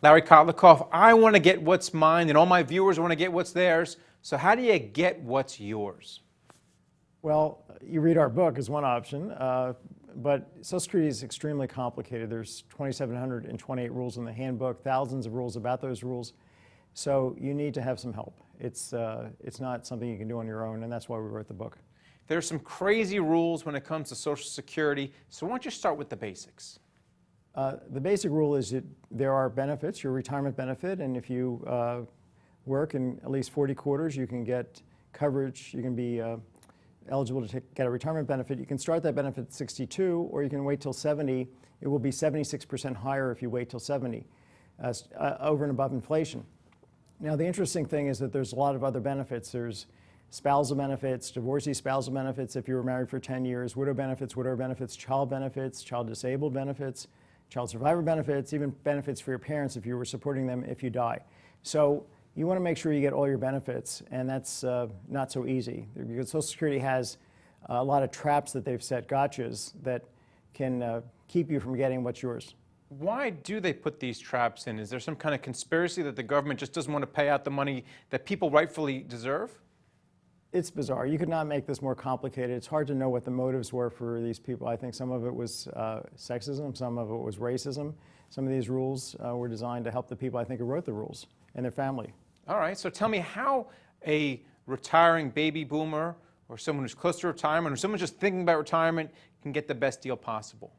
Larry Kotlikoff, I want to get what's mine, and all my viewers want to get what's theirs. So how do you get what's yours? Well, you read our book is one option, but Social Security is extremely complicated. There's 2,728 rules in the handbook, thousands of rules about those rules. So you need to have some help. It's not something you can do on your own, and that's why we wrote the book. There's some crazy rules when it comes to Social Security, so why don't you start with the basics? The basic rule is that there are benefits, your retirement benefit, and if you work in at least 40 quarters, you can get coverage, you can be eligible to get a retirement benefit. You can start that benefit at 62, or you can wait till 70. It will be 76% higher if you wait till 70, over and above inflation. Now, the interesting thing is that there's a lot of other benefits. There's spousal benefits, divorcee spousal benefits if you were married for 10 years, widow benefits, child disabled benefits, child survivor benefits, even benefits for your parents if you were supporting them if you die. So you want to make sure you get all your benefits, and that's not so easy because Social Security has a lot of traps that they've set, gotchas, that can keep you from getting what's yours. Why do they put these traps in? Is there some kind of conspiracy that the government just doesn't want to pay out the money that people rightfully deserve? It's bizarre. You could not make this more complicated. It's hard to know what the motives were for these people. I think some of it was sexism, some of it was racism. Some of these rules were designed to help the people, I think, who wrote the rules and their family. All right, so tell me how a retiring baby boomer or someone who's close to retirement or someone just thinking about retirement can get the best deal possible.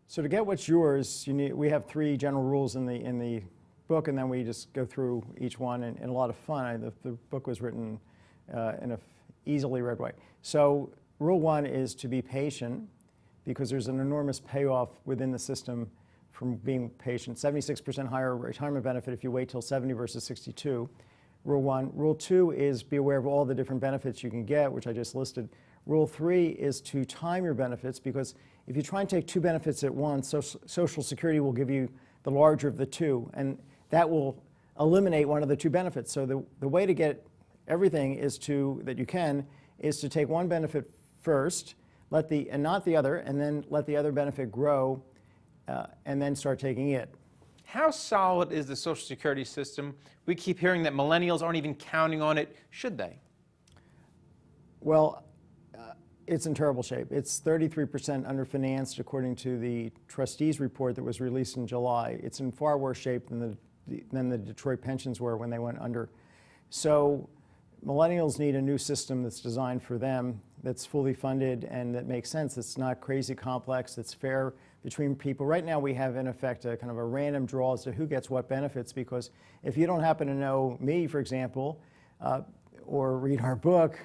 So to get what's yours, we have 3 general rules in the book, and then we just go through each one in a lot of fun. The book was written in an easily read way. So rule 1 is to be patient, because there's an enormous payoff within the system from being patient. 76% higher retirement benefit if you wait till 70 versus 62. Rule 1. Rule 2 is be aware of all the different benefits you can get, which I just listed. Rule 3 is to time your benefits, because if you try and take 2 benefits at once, Social Security will give you the larger of the 2, and that will eliminate one of the 2 benefits. So the way to get everything is that you can take one benefit first, and not the other, and then let the other benefit grow, and then start taking it. How solid is the Social Security system? We keep hearing that millennials aren't even counting on it. Should they? Well, it's in terrible shape. It's 33% underfinanced according to the trustees report that was released in July. It's in far worse shape than the Detroit pensions were when they went under. So millennials need a new system that's designed for them, that's fully funded and that makes sense. It's not crazy complex, that's fair between people. Right now we have in effect a kind of a random draw as to who gets what benefits, because if you don't happen to know me, for example, or read our book,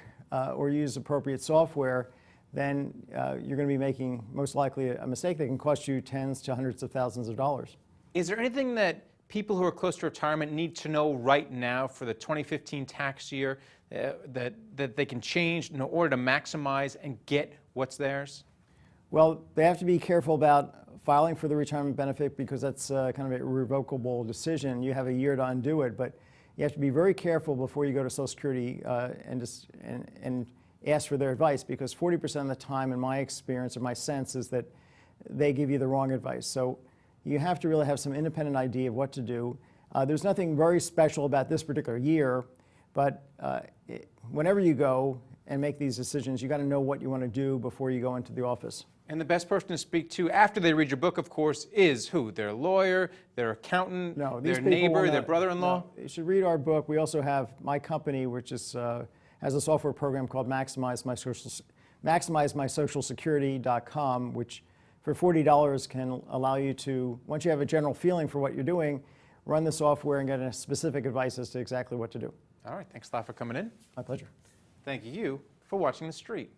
or use appropriate software, then you're going to be making most likely a mistake that can cost you tens to hundreds of thousands of dollars. Is there anything that people who are close to retirement need to know right now for the 2015 tax year that they can change in order to maximize and get what's theirs? Well, they have to be careful about filing for the retirement benefit, because that's kind of a irrevocable decision. You have a year to undo it, but you have to be very careful before you go to Social Security and ask for their advice, because 40% of the time, in my experience or my sense, is that they give you the wrong advice. So you have to really have some independent idea of what to do. There's nothing very special about this particular year, but whenever you go and make these decisions, you got to know what you want to do before you go into the office. And the best person to speak to after they read your book, of course, is who? Their lawyer, their accountant, their neighbor, their brother-in-law? No, you should read our book. We also have my company, which is, has a software program called MaximizeMySocialSecurity.com, which for $40 can allow you to, once you have a general feeling for what you're doing, run the software and get a specific advice as to exactly what to do. All right. Thanks a lot for coming in. My pleasure. Thank you for watching The Street.